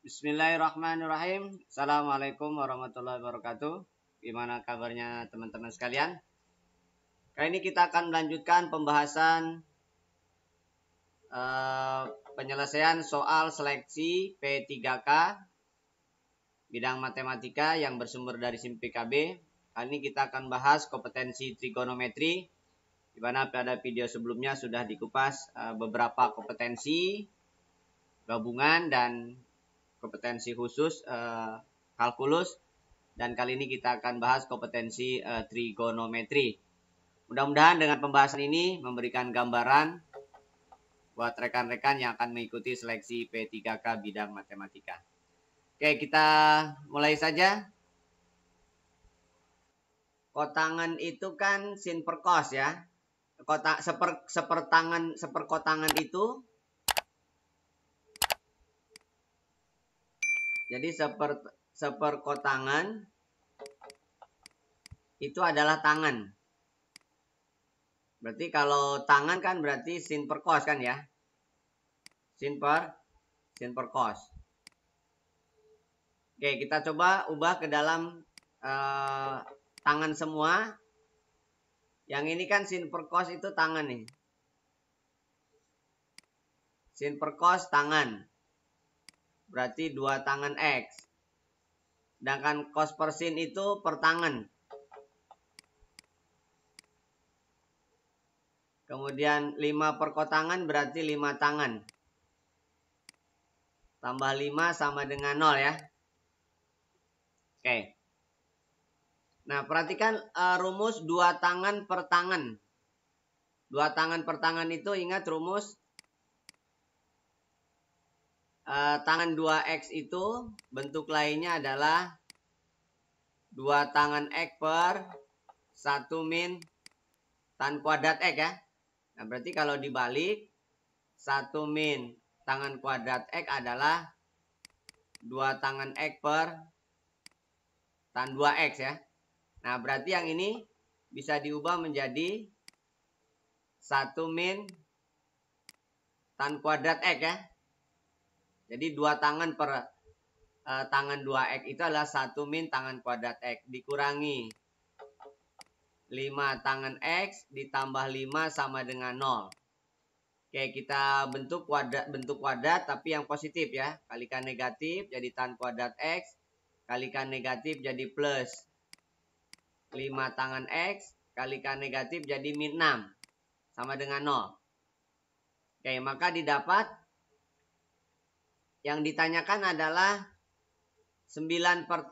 Bismillahirrahmanirrahim. Assalamualaikum warahmatullahi wabarakatuh. Gimana kabarnya teman-teman sekalian? Kali ini kita akan melanjutkan pembahasan penyelesaian soal seleksi P3K bidang matematika yang bersumber dari SIM PKB. Kali ini kita akan bahas kompetensi trigonometri, di mana pada video sebelumnya sudah dikupas beberapa kompetensi gabungan dan kompetensi khusus kalkulus, dan kali ini kita akan bahas kompetensi trigonometri. Mudah-mudahan dengan pembahasan ini memberikan gambaran buat rekan-rekan yang akan mengikuti seleksi P3K bidang matematika. Oke, kita mulai saja. Kotangan itu kan sin per cos ya. Seperkotangan itu, jadi seperkotangan itu adalah tangan. Berarti kalau tangan kan berarti sin per cos kan ya. Sin per cos. Oke, kita coba ubah ke dalam tangan semua. Yang ini kan sin per cos itu tangan nih. Sin per cos tangan. Berarti 2 tangan X. Sedangkan cos per sin itu per tangan. Kemudian 5 per kotangan berarti 5 tangan. Tambah 5 sama dengan 0 ya. Oke. Nah, perhatikan rumus 2 tangan per tangan. 2 tangan per tangan itu ingat rumus tangan 2X itu bentuk lainnya adalah 2 tangan X per 1 min tan kuadrat X ya. Nah, berarti kalau dibalik 1 min tangan kuadrat X adalah 2 tangan X per tan 2X ya. Nah, berarti yang ini bisa diubah menjadi 1 min tan kuadrat X ya. Jadi 2 tangan per tangan 2X itu adalah 1 min tangan kuadrat X dikurangi 5 tangan X ditambah 5 sama dengan 0. Oke, kita bentuk kuadrat tapi yang positif ya. Kalikan negatif jadi tan kuadrat X, kalikan negatif jadi plus 5 tangan X, kalikan negatif jadi min 6 sama dengan 0. Oke, maka didapat yang ditanyakan adalah 9 per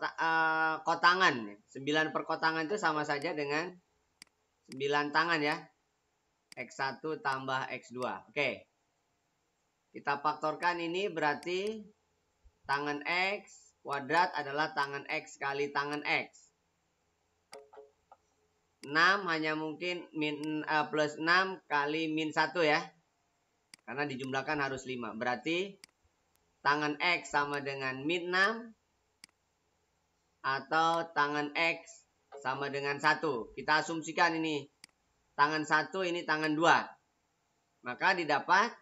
kotangan. 9 per kotangan itu sama saja dengan 9 tangan ya. X1 tambah X2. Oke. Kita faktorkan ini berarti tangan X kuadrat adalah tangan X kali tangan X. 6 hanya mungkin plus 6 kali min 1 ya. Karena dijumlahkan harus 5. Berarti tangan X sama dengan min 6 atau tangan X sama dengan 1. Kita asumsikan ini tangan 1, ini tangan 2. Maka didapat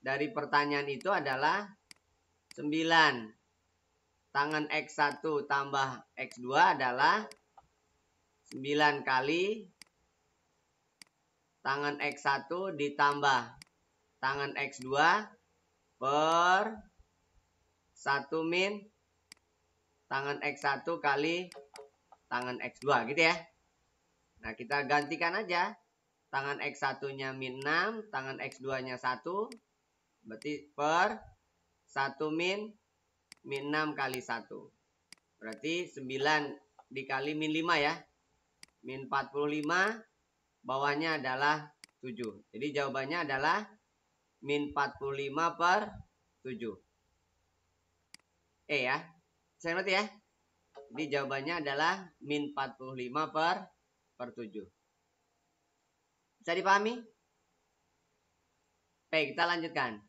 dari pertanyaan itu adalah 9 tangan X1 tambah X2 adalah 9 kali tangan X1 ditambah tangan X2 per 1 min tangan X1 kali tangan X2 gitu ya. Nah, kita gantikan aja. Tangan X1-nya min 6, tangan X2-nya 1. Berarti per 1 min 6 kali 1. Berarti 9 dikali min 5 ya. Min 45, bawahnya adalah 7. Jadi jawabannya adalah min 45 per 7. Ya. Saya ngerti ya. Jadi jawabannya adalah min 45 per 7. Bisa dipahami? Baik, kita lanjutkan.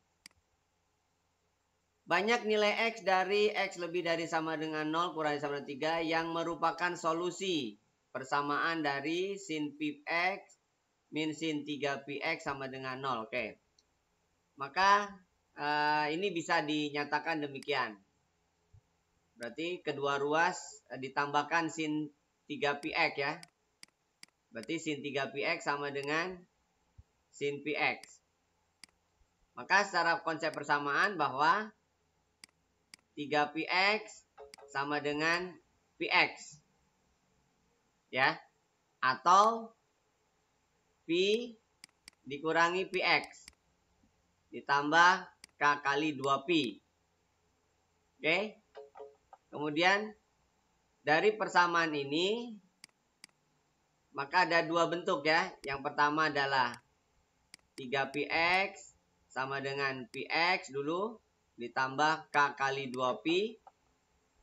Banyak nilai X dari X lebih dari sama dengan 0 kurang dari sama dengan 3 yang merupakan solusi persamaan dari sin pi X min sin 3 pi X sama dengan 0. Oke. Maka ini bisa dinyatakan demikian. Berarti kedua ruas ditambahkan sin 3px ya. Berarti sin 3px sama dengan sin px. Maka secara konsep persamaan bahwa 3px sama dengan px. Ya. Atau pi dikurangi px ditambah k kali 2pi. Oke. Kemudian dari persamaan ini maka ada dua bentuk ya. Yang pertama adalah 3px sama dengan px dulu ditambah k kali 2pi.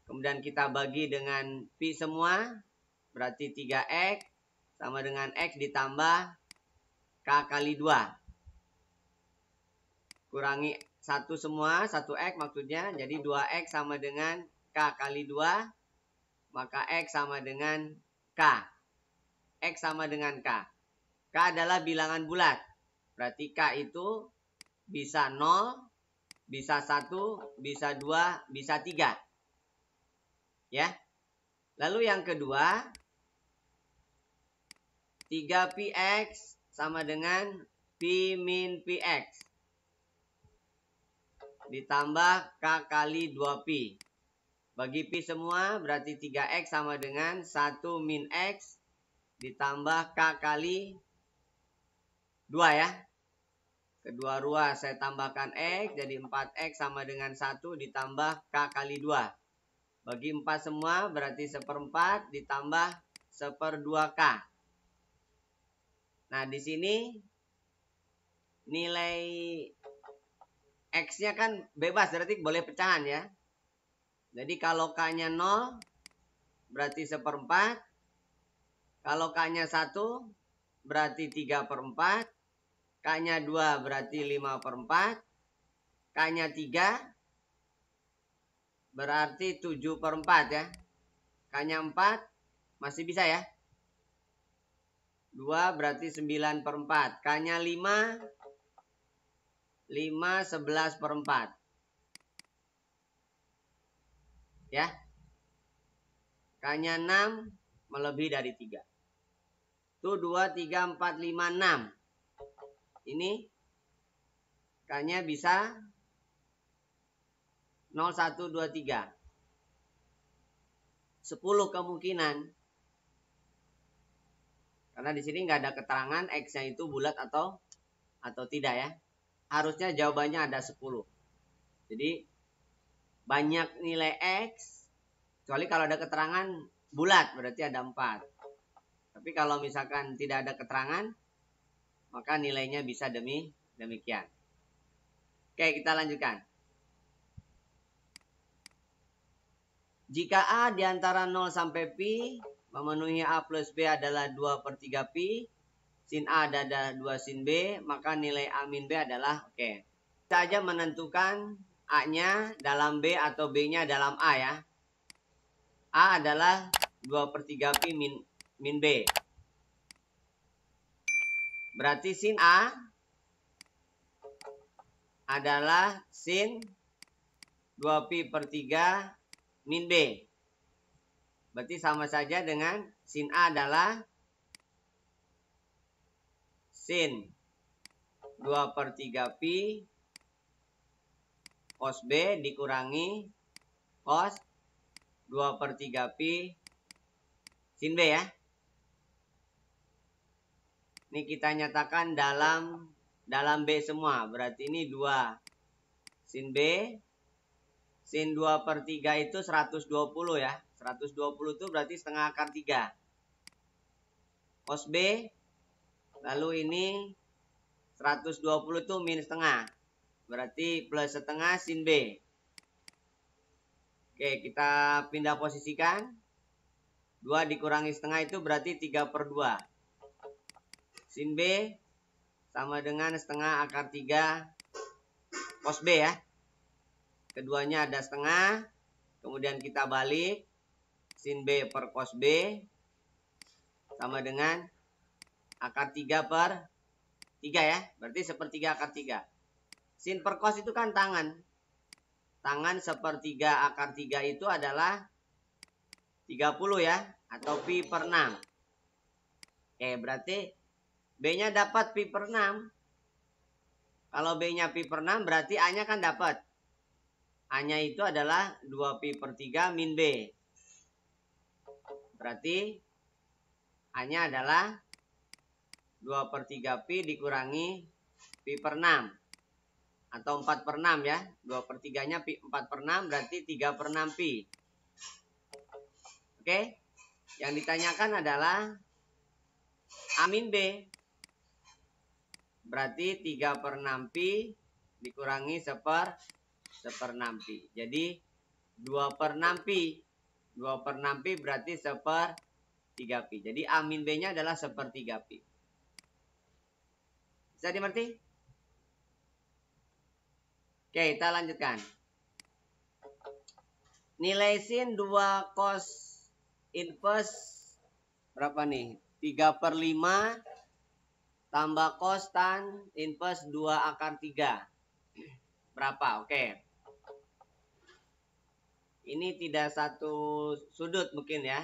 Kemudian kita bagi dengan pi semua, berarti 3x sama dengan x ditambah k kali 2. Kurangi 1 semua, 1x maksudnya, jadi 2x sama dengan k kali 2, maka x sama dengan k. X sama dengan k. K adalah bilangan bulat, berarti k itu bisa 0, bisa 1, bisa 2, bisa 3. Ya. Lalu yang kedua, 3px sama dengan pi min px ditambah k kali 2pi. Bagi pi semua berarti 3x sama dengan 1 min x ditambah k kali 2 ya. Kedua ruas saya tambahkan x, jadi 4x sama dengan 1 ditambah k kali 2. Bagi 4 semua berarti 1/4 ditambah 1/2k. Nah, di sini nilai x-nya kan bebas, berarti boleh pecahan ya. Jadi kalau k-nya 0 berarti 1/4. Kalau k-nya 1 berarti 3/4. K-nya 2 berarti 5/4. K-nya 3 berarti 7/4 ya. K-nya 4 masih bisa ya. 2 berarti 9/4. K-nya 5 11/4. Ya. K-nya 6 melebihi dari 3. Itu 2, 3, 4, 5, 6. Ini K-nya bisa 0, 1, 2, 3. 10 kemungkinan. Karena di sini nggak ada keterangan X-nya itu bulat atau tidak ya. Harusnya jawabannya ada 10. Jadi banyak nilai X, kecuali kalau ada keterangan bulat berarti ada 4. Tapi kalau misalkan tidak ada keterangan, maka nilainya bisa demikian. Oke, kita lanjutkan. Jika A di antara 0 sampai pi memenuhi A plus B adalah 2/3pi, sin A adalah 2 sin B, maka nilai A min B adalah oke. Kita aja menentukan A-nya dalam B atau B-nya dalam A ya. A adalah 2/3pi min B. Berarti sin A adalah sin 2pi/3 min B. Berarti sama saja dengan sin A adalah sin 2/3pi cos B dikurangi cos 2/3pi sin B ya. Ini kita nyatakan dalam B semua. Berarti ini 2 sin B. Sin 2/3 itu 120 ya. 120 itu berarti setengah akar 3. Cos B. Lalu ini 120 itu min setengah. Berarti plus setengah sin B. Oke, kita pindah posisikan. 2 dikurangi setengah itu berarti 3/2. Sin B sama dengan setengah akar 3 cos B ya. Keduanya ada setengah. Kemudian kita balik. Sin B per cos B sama dengan akar 3/3 ya. Berarti 1/3 akar 3. sin per cos itu kan tangan. Tangan sepertiga akar 3 itu adalah 30 ya. Atau pi per 6. Oke, berarti B-nya dapat pi per 6. Kalau B-nya pi per 6 berarti A-nya kan dapat. A-nya itu adalah 2 pi per 3 min B. Berarti A-nya adalah 2 per 3 pi dikurangi pi per 6. Atau 4 per 6 ya. 2 per 3-nya pi 4 per 6 berarti 3 per 6 pi. Oke. Yang ditanyakan adalah A min B. Berarti 3 per 6 pi dikurangi 1 per 6 pi. Jadi 2 per 6 pi. 2 per 6 pi berarti 1 per 3 pi. Jadi A min B-nya adalah 1 per 3 pi. Bisa dimengerti? Oke, kita lanjutkan. Nilai sin 2 cos inverse berapa nih? 3 per 5 tambah cos tan inverse 2 akar 3. Berapa? Oke. Ini tidak satu sudut mungkin ya.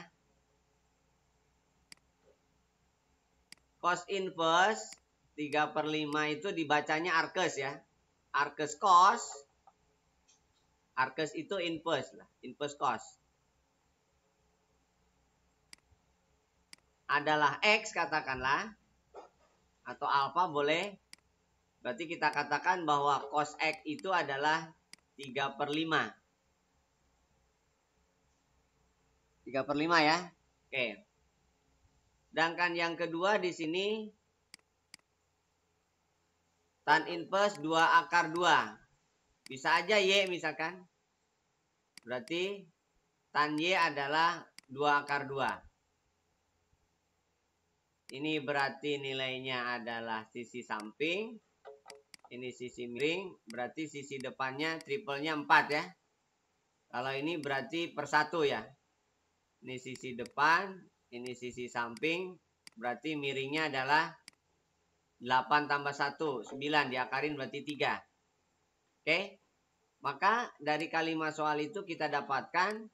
Cos inverse 3 per 5 itu dibacanya arkes ya. Arkes cos. Arkes itu inverse lah. Inverse cos. Adalah X katakanlah. Atau alfa boleh. Berarti kita katakan bahwa cos X itu adalah 3 per 5. 3 per 5 ya. Oke. Sedangkan yang kedua di sini tan inverse 2 akar 2. Bisa aja Y misalkan. Berarti tan Y adalah 2 akar 2. Ini berarti nilainya adalah sisi samping. Ini sisi miring. Berarti sisi depannya triplenya 4 ya. Kalau ini berarti per 1 ya. Ini sisi depan. Ini sisi samping. Berarti miringnya adalah 8 tambah 1. 9 diakarin berarti 3. Oke. Maka dari kalimat soal itu kita dapatkan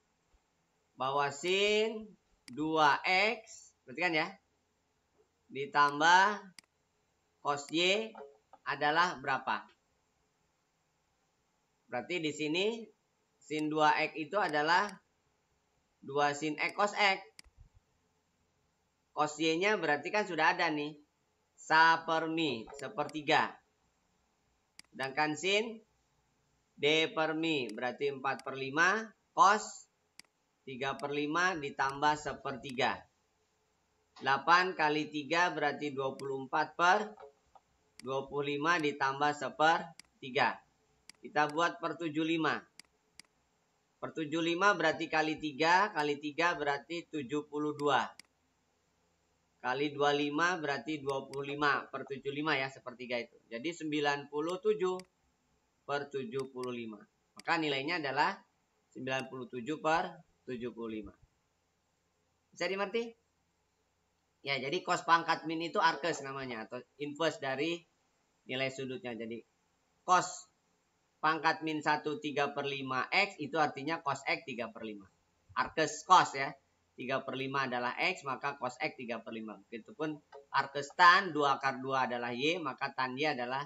bahwa sin 2X. Berarti kan ya. Ditambah cos Y adalah berapa? Berarti di sini sin 2X itu adalah 2 sin X cos X. Cos Y-nya berarti kan sudah ada nih. Sa per mi, sepertiga. Sedangkan sin D per mi berarti 4 per 5. Cos 3 per 5 ditambah sepertiga. 8 kali 3 berarti 24 per 25 ditambah sepertiga. Kita buat per 75. Per 75 berarti kali 3. Kali 3 berarti 72. Kali 25 berarti 25 per 75 ya. Sepertiga itu. Jadi 97 per 75. Maka nilainya adalah 97 per 75. Bisa dimengerti? Ya, jadi cos pangkat min itu arkes namanya. Atau inverse dari nilai sudutnya. Jadi cos pangkat min 1 3 per 5 X itu artinya cos X 3 per 5. Arkes cos ya. 3 per 5 adalah X, maka cos X 3 per 5. Begitupun arkes tan 2 akar 2 adalah Y, maka tan Y adalah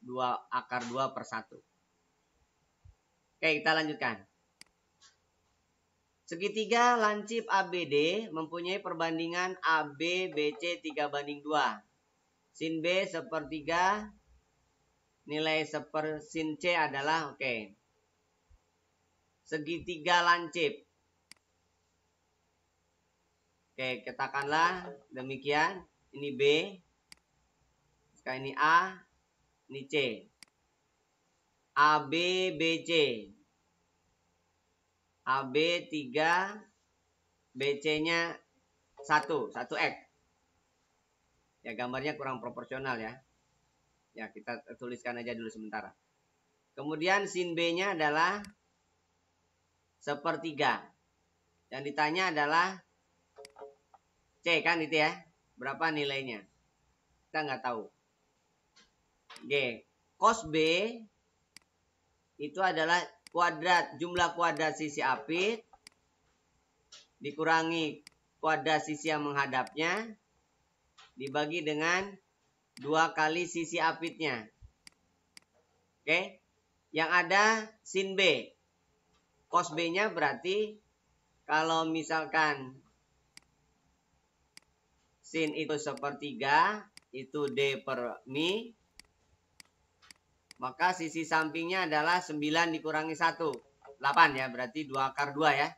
2 akar 2 per 1. Oke, kita lanjutkan. Segitiga lancip ABD mempunyai perbandingan AB BC 3 banding 2. Sin B sepertiga, nilai sin C adalah oke. Segitiga lancip. Oke, katakanlah demikian. Ini B. Sekarang ini A. Ini C. AB BC. AB 3, BC-nya 1X. Ya, gambarnya kurang proporsional ya. Ya, kita tuliskan aja dulu sementara. Kemudian sin B-nya adalah sepertiga. Yang ditanya adalah C kan itu ya. Berapa nilainya? Kita nggak tahu. G. cos B itu adalah jumlah kuadrat sisi apit dikurangi kuadrat sisi yang menghadapnya dibagi dengan 2 kali sisi apitnya. Oke. Yang ada sin B. Cos B-nya berarti kalau misalkan sin itu 1/3 itu D per Mi, maka sisi sampingnya adalah 9 dikurangi 1. 8 ya, berarti 2/2 ya.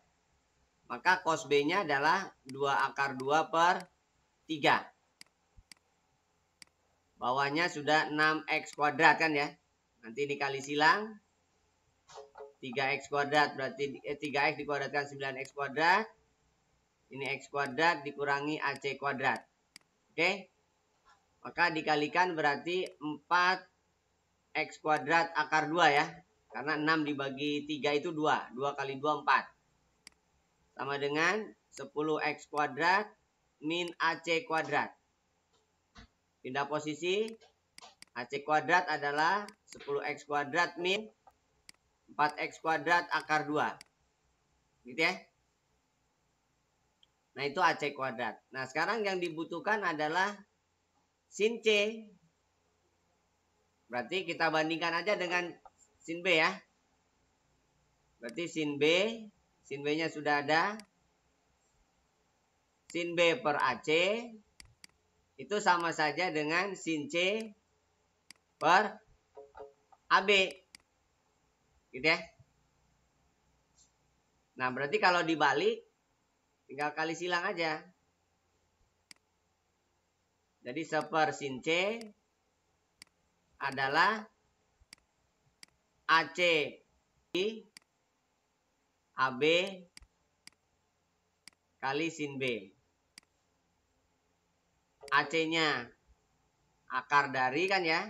Maka cos B-nya adalah 2/2 per 3. Bawahnya sudah 6x kuadrat kan ya. Nanti dikali silang. 3x kuadrat berarti 3x dikuadratkan 9x kuadrat. Ini x kuadrat dikurangi AC kuadrat. Oke. Maka dikalikan berarti 4x kuadrat akar 2 ya. Karena 6 dibagi 3 itu 2. 2 kali 2 4. Sama dengan 10x kuadrat min AC kuadrat. Pindah posisi. AC kuadrat adalah 10x kuadrat min 4x kuadrat akar 2. Gitu ya. Nah itu AC kuadrat. Nah sekarang yang dibutuhkan adalah sin C. Berarti kita bandingkan aja dengan sin B ya. Berarti sin B-nya sudah ada. Sin B per AC itu sama saja dengan sin C per AB. Gitu ya. Nah, berarti kalau dibalik tinggal kali silang aja. Jadi 1 per sin C adalah AC AB kali sin B. AC-nya akar dari kan ya.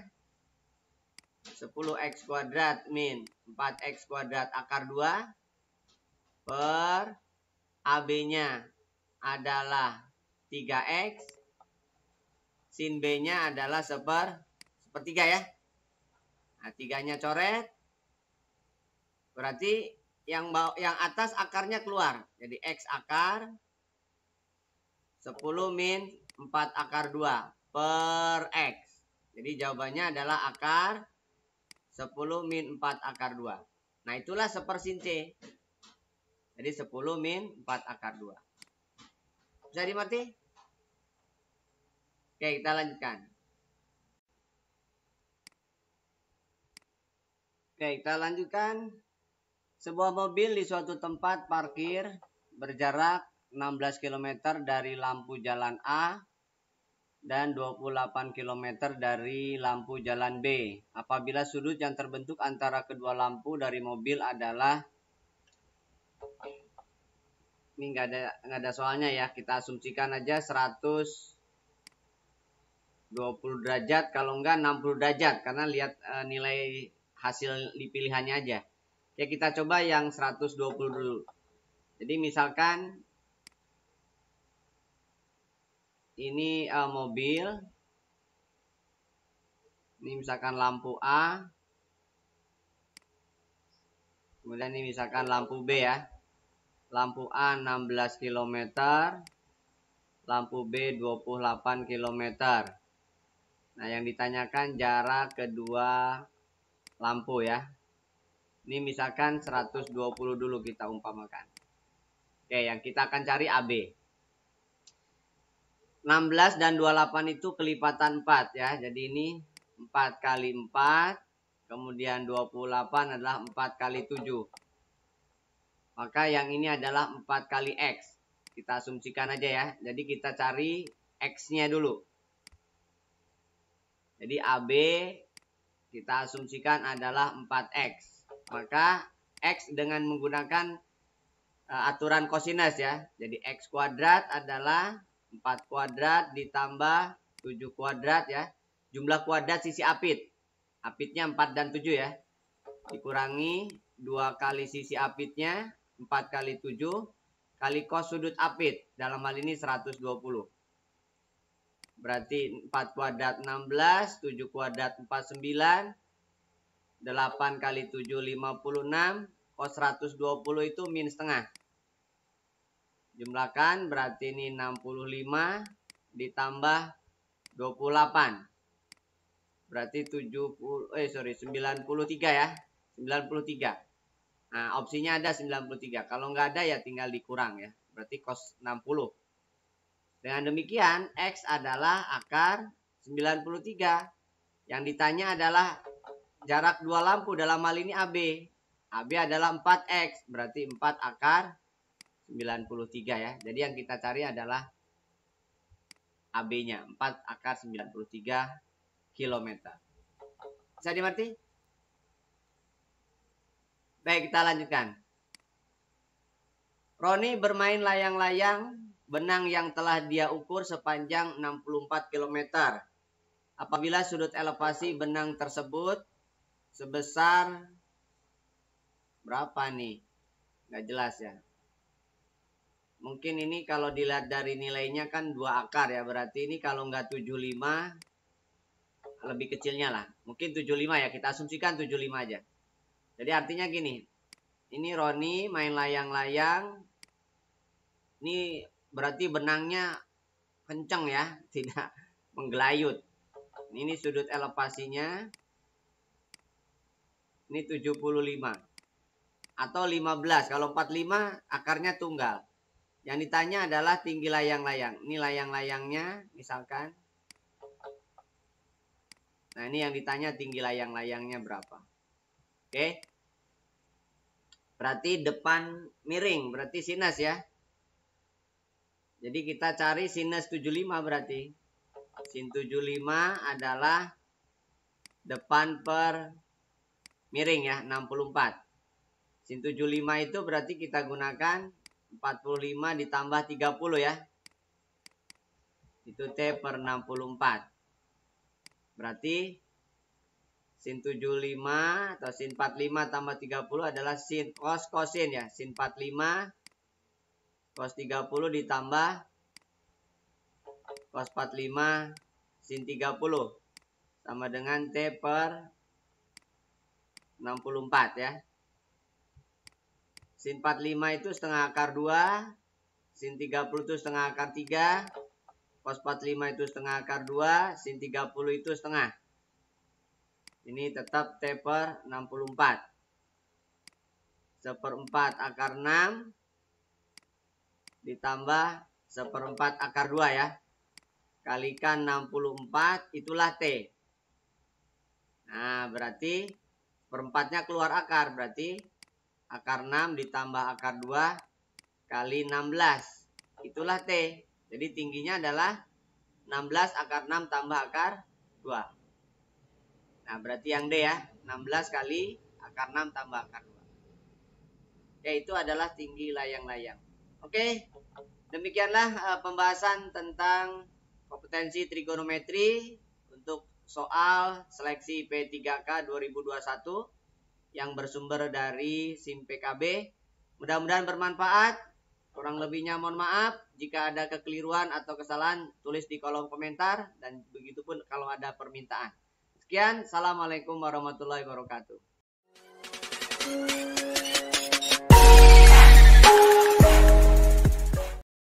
10x kuadrat min 4x kuadrat akar 2 per AB-nya adalah 3x. Sin B-nya adalah 1/3 ya. Nah, 3-nya coret. Berarti yang atas akarnya keluar. Jadi x akar 10 min 4 akar 2 per x. Jadi jawabannya adalah akar 10 min 4 akar 2. Nah itulah 1 per sin C. Jadi 10 min 4 akar 2. Bisa dimengerti? Oke, kita lanjutkan. Oke, kita lanjutkan. Sebuah mobil di suatu tempat parkir berjarak 16 km dari lampu jalan A dan 28 km dari lampu jalan B. Apabila sudut yang terbentuk antara kedua lampu dari mobil adalah, ini nggak ada soalnya ya, kita asumsikan aja 120 derajat, kalau enggak 60 derajat, karena lihat nilai hasil di pilihannya aja. Ya kita coba yang 120 dulu. Jadi misalkan ini mobil, ini misalkan lampu A, kemudian ini misalkan lampu B ya. Lampu A 16 km, lampu B 28 km. Nah yang ditanyakan jarak kedua lampu ya. Ini misalkan 120 dulu kita umpamakan. Oke, yang kita akan cari AB. 16 dan 28 itu kelipatan 4 ya. Jadi ini 4 kali 4. Kemudian 28 adalah 4 kali 7. Maka yang ini adalah 4 kali X. Kita asumsikan aja ya. Jadi kita cari X-nya dulu. Jadi AB kita asumsikan adalah 4X. Maka X dengan menggunakan aturan kosinus ya. Jadi X kuadrat adalah 4 kuadrat ditambah 7 kuadrat ya. Jumlah kuadrat sisi apit. Apitnya 4 dan 7 ya. Dikurangi 2 kali sisi apitnya. 4 kali 7 kali cos sudut apit. Dalam hal ini 120. Berarti 4 kuadrat 16. 7 kuadrat 49. 8 kali 7, 56. Cos 120 itu min setengah. Jumlahkan, berarti ini 65 ditambah 28. Berarti 93 ya. 93. Nah, opsinya ada 93. Kalau nggak ada ya tinggal dikurang ya. Berarti cos 60. Dengan demikian, X adalah akar 93. Yang ditanya adalah jarak dua lampu, dalam hal ini AB. AB adalah 4X. Berarti 4 akar 93 ya. Jadi yang kita cari adalah AB-nya. 4 akar 93 km. Bisa dimengerti? Baik, kita lanjutkan. Roni bermain layang-layang benang yang telah dia ukur sepanjang 64 km. Apabila sudut elevasi benang tersebut sebesar berapa nih? Nggak jelas ya. Mungkin ini kalau dilihat dari nilainya kan 2 akar ya. Berarti ini kalau nggak 75, lebih kecilnya lah. Mungkin 75 ya. Kita asumsikan 75 aja. Jadi artinya gini. Ini Roni main layang-layang. Ini berarti benangnya kenceng ya. Tidak menggelayut. Ini sudut elevasinya. Ini 75. Atau 15. Kalau 45 akarnya tunggal. Yang ditanya adalah tinggi layang-layang. Ini layang-layangnya misalkan. Nah ini yang ditanya tinggi layang-layangnya berapa. Oke. Berarti depan miring. Berarti sinus ya. Jadi kita cari sinus 75 berarti. Sin 75 adalah depan per miring ya. 64. Sin 75 itu berarti kita gunakan 45 ditambah 30 ya. Itu T per 64. Berarti sin 75 atau sin 45 tambah 30 adalah sin cos kosin ya. Sin 45 cos 30 ditambah cos 45 sin 30 sama dengan T per 64 ya. Sin 45 itu setengah akar 2. Sin 30 itu setengah akar 3. Cos 45 itu setengah akar 2. Sin 30 itu setengah. Ini tetap T per 64. Seperempat akar 6. Ditambah seperempat akar 2 ya. Kalikan 64 itulah T. Nah berarti perempatnya keluar akar. Berarti akar 6 ditambah akar 2 kali 16. Itulah T. Jadi tingginya adalah 16 akar 6 tambah akar 2. Nah berarti yang D ya. 16 kali akar 6 tambah akar 2. Oke, itu adalah tinggi layang-layang. Oke, demikianlah pembahasan tentang kompetensi trigonometri untuk soal seleksi P3K 2021. Yang bersumber dari SIM PKB. Mudah-mudahan bermanfaat. Kurang lebihnya mohon maaf. Jika ada kekeliruan atau kesalahan, tulis di kolom komentar. Dan begitu pun kalau ada permintaan. Sekian. Assalamualaikum warahmatullahi wabarakatuh.